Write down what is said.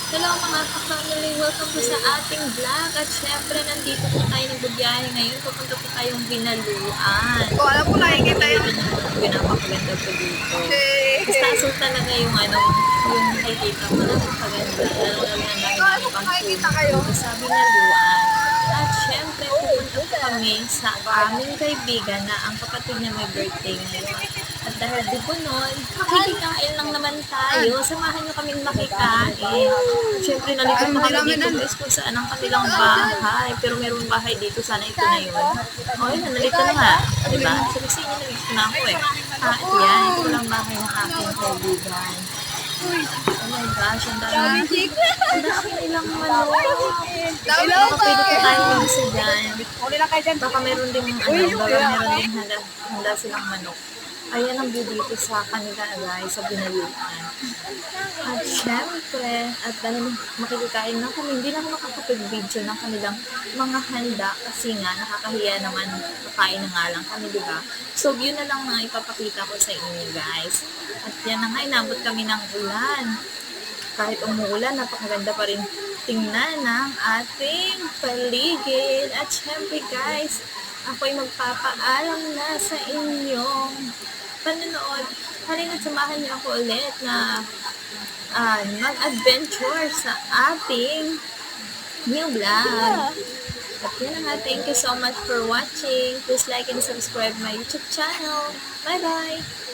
Hello mga ka-family, welcome po sa ating vlog. At syempre, nandito po tayo nagbibiyahe ngayon. Pupunta po tayong Binaluan. O, alam mo, nakikita yun. Pinapakaganda po dito. Okay. Basta asul talaga yung yung nakikita mo. Napakaganda. Lalo-lalo na namin Ikaw, ano yung kung nakikita kayo? dito sa Binaluan. At syempre, pupunta po kami sa aming kaibigan na ang kapatid niya may birthday ngayon. At dahil di po nun, makikikain lang naman tayo. Samahan niyo kaming makikain. Siyempre, nalito pa kami dito guys kung saan ang kanilang bahay. Pero mayroong bahay dito. Sana ito na yun. O, yun, nalito na nga. Diba? Sabi sa inyo, nalito na ako eh. At yan, ito lang bahay ng aking kaibigan. Oh my gosh, ang dami. Ang dami nilang manok. Baka pwede pa tayo mag-isa dyan. Baka meron din handa silang manok. Ayan ang view dito sa kanila guys, sa Binaluan. At syempre, at dahil makikikain na kami, hindi na ako makakapag-video ng kanilang mga handa kasi nga nakakahiya naman, kakain na nga lang kami, diba? So, yun na lang na ipapakita ko sa inyo guys. At yan na nga, inabot kami ng ulan. Kahit umuulan, napakaganda pa rin tingnan ng ating paligid. At syempre guys, ako'y magpapaalam na sa inyong panonood. Halina't samahan niyo ako ulit na mag-adventure sa ating new vlog. At yun na nga, thank you so much for watching. Please like and subscribe my YouTube channel. Bye-bye!